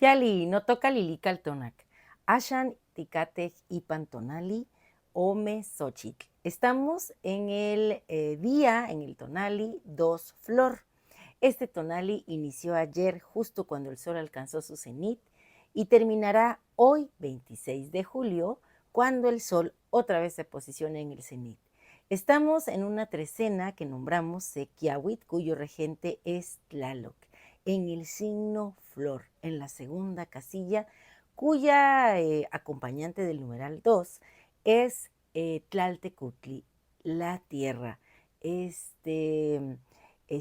Yali, no toca lilical Ashan ticatej ipan tonali ome xochitl. Estamos en el día, en el tonali 2 flor. Este tonali inició ayer justo cuando el sol alcanzó su cenit y terminará hoy 26 de julio cuando el sol otra vez se posiciona en el cenit. Estamos en una trecena que nombramos Sequiahuit, cuyo regente es Tlaloc, en el signo flor, en la segunda casilla, cuya acompañante del numeral 2 es Tlaltecutli, la tierra, este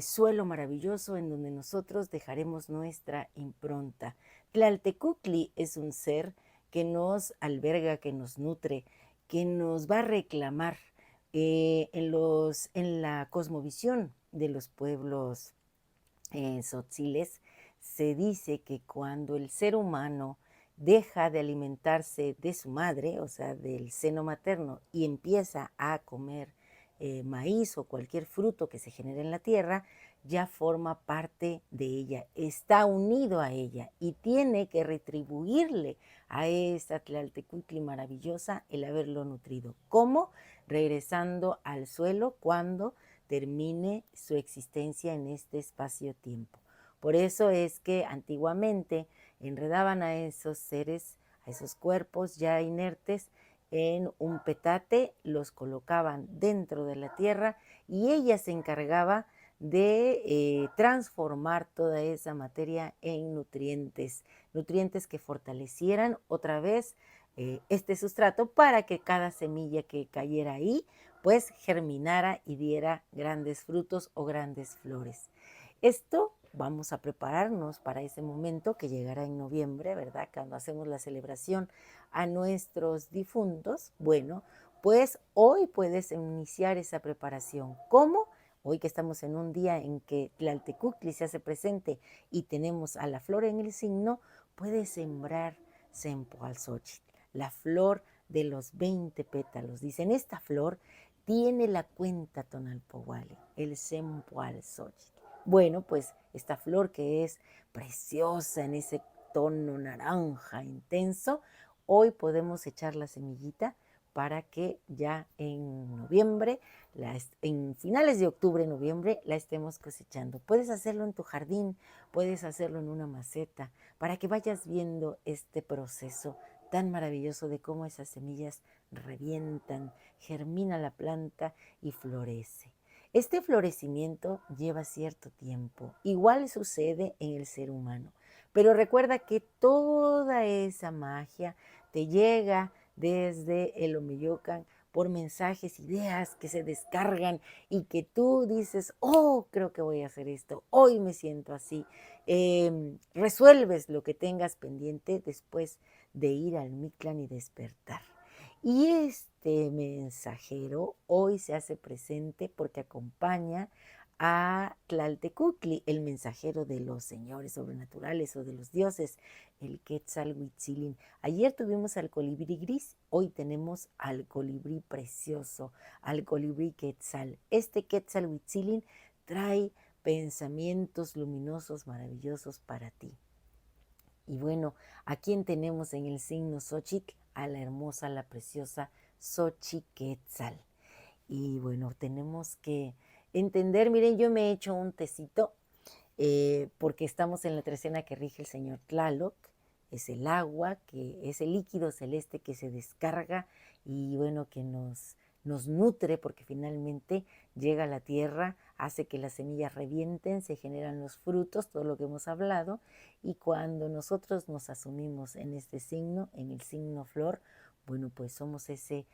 suelo maravilloso en donde nosotros dejaremos nuestra impronta. Tlaltecutli es un ser que nos alberga, que nos nutre, que nos va a reclamar en la cosmovisión de los pueblos tzotziles. Se dice que cuando el ser humano deja de alimentarse de su madre, o sea, del seno materno, y empieza a comer maíz o cualquier fruto que se genere en la tierra, ya forma parte de ella, está unido a ella y tiene que retribuirle a esa Tlaltecutli maravillosa el haberlo nutrido. ¿Cómo? Regresando al suelo cuando termine su existencia en este espacio-tiempo. Por eso es que antiguamente enredaban a esos seres, a esos cuerpos ya inertes, en un petate, los colocaban dentro de la tierra y ella se encargaba de transformar toda esa materia en nutrientes, nutrientes que fortalecieran otra vez este sustrato para que cada semilla que cayera ahí pues germinara y diera grandes frutos o grandes flores. Esto vamos a prepararnos para ese momento que llegará en noviembre, ¿verdad? Cuando hacemos la celebración a nuestros difuntos. Bueno, pues hoy puedes iniciar esa preparación. ¿Cómo? Hoy que estamos en un día en que Tlaltecutli se hace presente y tenemos a la flor en el signo, puedes sembrar Sempoalxochitl, la flor de los 20 pétalos. Dicen, esta flor tiene la cuenta Tonalpohualli, el Sempoalxochitl. Bueno, pues esta flor que es preciosa en ese tono naranja intenso, hoy podemos echar la semillita para que ya en noviembre, en finales de octubre, noviembre, la estemos cosechando. Puedes hacerlo en tu jardín, puedes hacerlo en una maceta, para que vayas viendo este proceso tan maravilloso de cómo esas semillas revientan, germina la planta y florece. Este florecimiento lleva cierto tiempo. Igual sucede en el ser humano. Pero recuerda que toda esa magia te llega desde el Omeyocan por mensajes, ideas que se descargan y que tú dices, oh, creo que voy a hacer esto, hoy me siento así. Resuelves lo que tengas pendiente después de ir al Mictlán y despertar. Y este mensajero hoy se hace presente porque acompaña a Tlaltecutli, el mensajero de los señores sobrenaturales o de los dioses, el Quetzalhuitzilin. Ayer tuvimos al colibrí gris, hoy tenemos al colibrí precioso, al colibrí Quetzal. Este Quetzalhuitzilin trae pensamientos luminosos, maravillosos para ti. Y bueno, ¿a quién tenemos en el signo Xochitl? A la hermosa, la preciosa Xochiquetzal. Y bueno, tenemos que entender, miren, yo me he hecho un tecito porque estamos en la trecena que rige el señor Tlaloc, es el agua, que es el líquido celeste que se descarga y bueno, que nos nutre porque finalmente llega a la tierra, hace que las semillas revienten, se generan los frutos, todo lo que hemos hablado, y cuando nosotros nos asumimos en este signo, en el signo flor, bueno, pues somos ese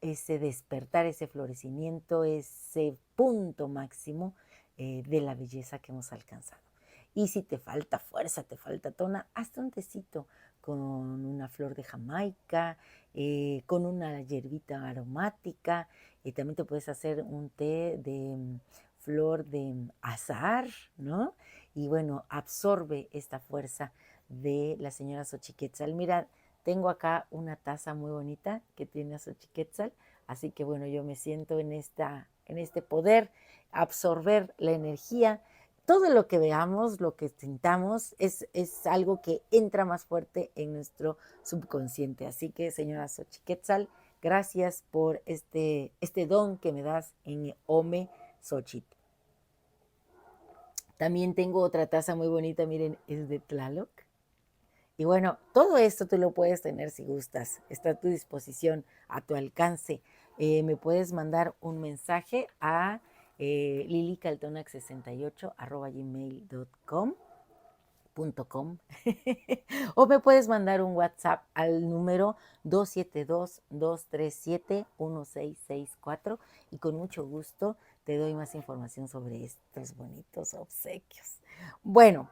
despertar, ese florecimiento, ese punto máximo de la belleza que hemos alcanzado. Y si te falta fuerza, te falta tona, hazte un tecito con una flor de Jamaica, con una hierbita aromática, y también te puedes hacer un té de flor de azahar, ¿no? Y bueno, absorbe esta fuerza de la señora Xochiquetzal. Mira, tengo acá una taza muy bonita que tiene a Xochiquetzal, así que bueno, yo me siento en este poder absorber la energía todo lo que veamos, lo que sintamos, es algo que entra más fuerte en nuestro subconsciente. Así que, señora Xochiquetzal, gracias por este don que me das en Ome Xochitl. También tengo otra taza muy bonita, miren, es de Tlaloc. Y bueno, todo esto tú lo puedes tener si gustas, está a tu disposición, a tu alcance. Me puedes mandar un mensaje a lilicaltonac68@gmail.com o me puedes mandar un WhatsApp al número 272-237-1664 y con mucho gusto te doy más información sobre estos bonitos obsequios. Bueno,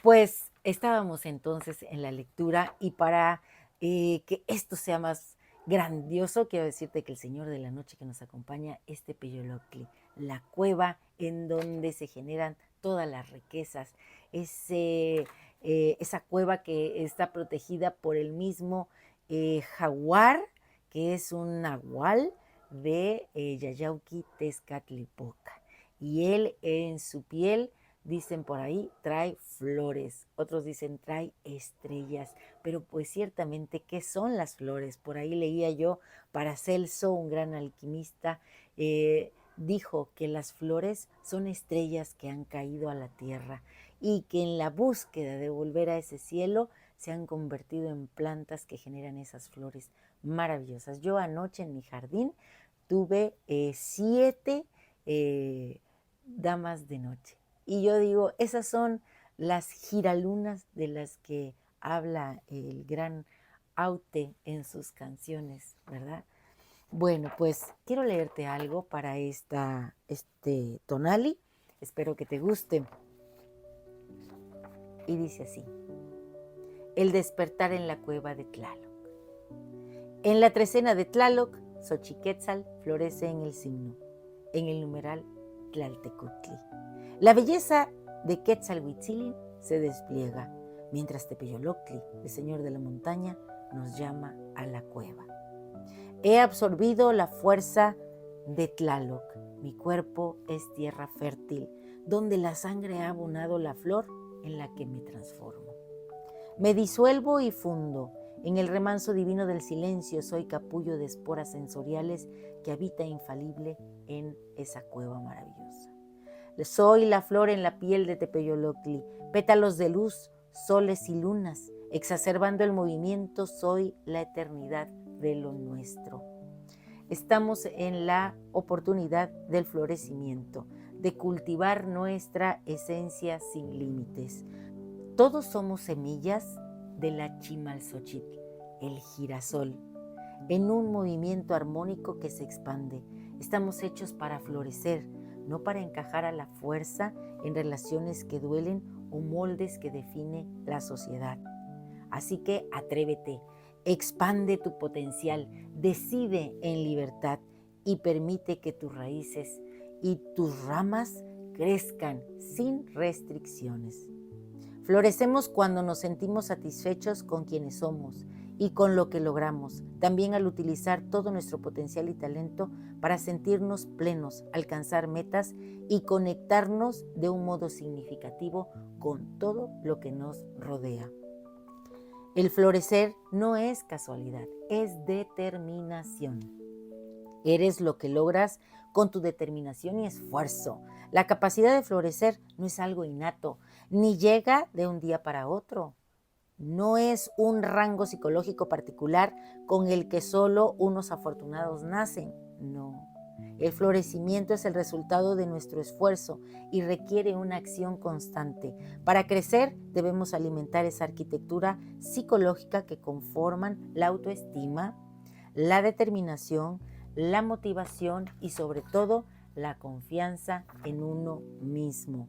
pues estábamos entonces en la lectura y para que esto sea más grandioso, quiero decirte que el Señor de la Noche que nos acompaña es Tepeyoloctli, la cueva en donde se generan todas las riquezas, esa cueva que está protegida por el mismo jaguar, que es un nahual de Yayauqui Tezcatlipoca. Y él en su piel, dicen por ahí, trae flores, otros dicen trae estrellas, pero pues ciertamente, ¿qué son las flores? Por ahí leía yo, Paracelso, un gran alquimista, dijo que las flores son estrellas que han caído a la tierra y que en la búsqueda de volver a ese cielo se han convertido en plantas que generan esas flores maravillosas. Yo anoche en mi jardín tuve 7 damas de noche. Y yo digo, esas son las giralunas de las que habla el gran Aute en sus canciones, ¿verdad? Bueno, pues quiero leerte algo para este tonali. Espero que te guste. Y dice así: El despertar en la cueva de Tlaloc. En la trecena de Tlaloc, Xochiquetzal florece en el signo, en el numeral Tlaltecutli. La belleza de Quetzalhuitzilin se despliega, mientras Tepeyoloctli, el señor de la montaña, nos llama a la cueva. He absorbido la fuerza de Tlaloc. Mi cuerpo es tierra fértil, donde la sangre ha abonado la flor en la que me transformo. Me disuelvo y fundo. En el remanso divino del silencio soy capullo de esporas sensoriales que habita infalible en esa cueva maravillosa. Soy la flor en la piel de Tepeyoloctli, pétalos de luz, soles y lunas. Exacerbando el movimiento, soy la eternidad de lo nuestro. Estamos en la oportunidad del florecimiento, de cultivar nuestra esencia sin límites. Todos somos semillas de la Chimalxochitl, el girasol, en un movimiento armónico que se expande. Estamos hechos para florecer, no para encajar a la fuerza en relaciones que duelen o moldes que define la sociedad. Así que atrévete, expande tu potencial, decide en libertad y permite que tus raíces y tus ramas crezcan sin restricciones. Florecemos cuando nos sentimos satisfechos con quienes somos y con lo que logramos, también al utilizar todo nuestro potencial y talento para sentirnos plenos, alcanzar metas y conectarnos de un modo significativo con todo lo que nos rodea. El florecer no es casualidad, es determinación. Eres lo que logras con tu determinación y esfuerzo. La capacidad de florecer no es algo innato, ni llega de un día para otro. No es un rango psicológico particular con el que solo unos afortunados nacen. No. El florecimiento es el resultado de nuestro esfuerzo y requiere una acción constante. Para crecer debemos alimentar esa arquitectura psicológica que conforman la autoestima, la determinación, la motivación y sobre todo la confianza en uno mismo.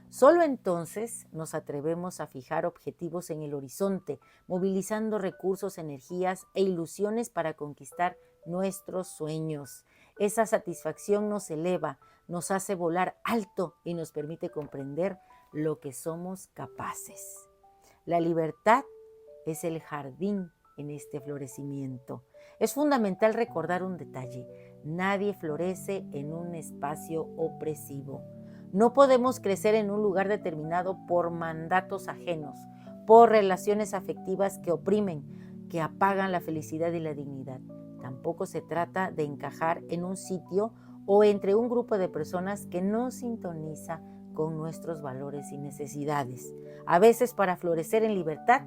Solo entonces nos atrevemos a fijar objetivos en el horizonte, movilizando recursos, energías e ilusiones para conquistar nuestros sueños. Esa satisfacción nos eleva, nos hace volar alto y nos permite comprender lo que somos capaces. La libertad es el jardín en este florecimiento. Es fundamental recordar un detalle: nadie florece en un espacio opresivo. No podemos crecer en un lugar determinado por mandatos ajenos, por relaciones afectivas que oprimen, que apagan la felicidad y la dignidad. Tampoco se trata de encajar en un sitio o entre un grupo de personas que no sintoniza con nuestros valores y necesidades. A veces, para florecer en libertad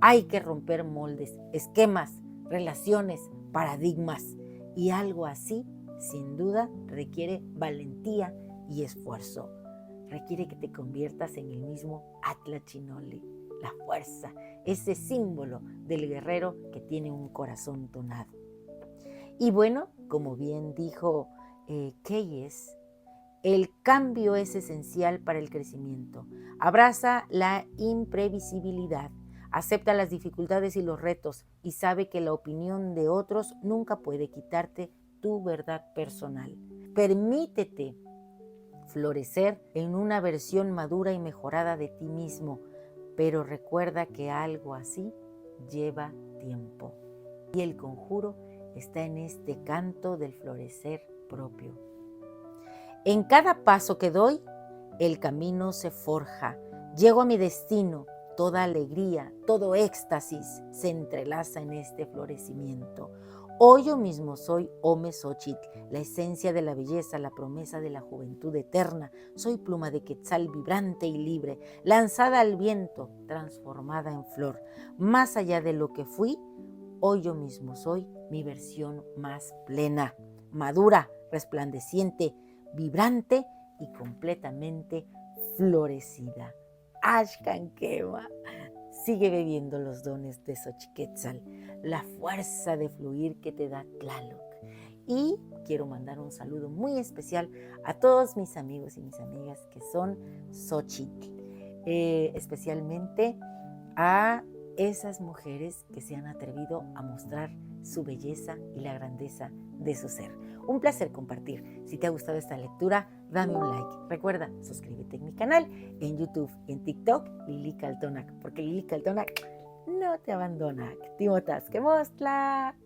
hay que romper moldes, esquemas, relaciones, paradigmas, y algo así, sin duda, requiere valentía y esfuerzo. Requiere que te conviertas en el mismo Atla Chinole, la fuerza, ese símbolo del guerrero que tiene un corazón tonado. Y bueno, como bien dijo Keyes, el cambio es esencial para el crecimiento. Abraza la imprevisibilidad, acepta las dificultades y los retos y sabe que la opinión de otros nunca puede quitarte tu verdad personal. Permítete florecer en una versión madura y mejorada de ti mismo, pero recuerda que algo así lleva tiempo. Y el conjuro está en este canto del florecer propio. En cada paso que doy, el camino se forja. Llego a mi destino, toda alegría, todo éxtasis se entrelaza en este florecimiento. Hoy yo mismo soy Ome Xochitl, la esencia de la belleza, la promesa de la juventud eterna. Soy pluma de quetzal vibrante y libre, lanzada al viento, transformada en flor. Más allá de lo que fui, hoy yo mismo soy mi versión más plena, madura, resplandeciente, vibrante y completamente florecida. Axcanquema, sigue bebiendo los dones de Xochiquetzal, la fuerza de fluir que te da Tlaloc. Y quiero mandar un saludo muy especial a todos mis amigos y mis amigas que son Xochitl, especialmente a esas mujeres que se han atrevido a mostrar su belleza y la grandeza de su ser. Un placer compartir. Si te ha gustado esta lectura, dame un like. Recuerda, suscríbete en mi canal, en YouTube y en TikTok, Lili Caltonac, porque Lili Caltonac no te abandona. Timotas, que mostla.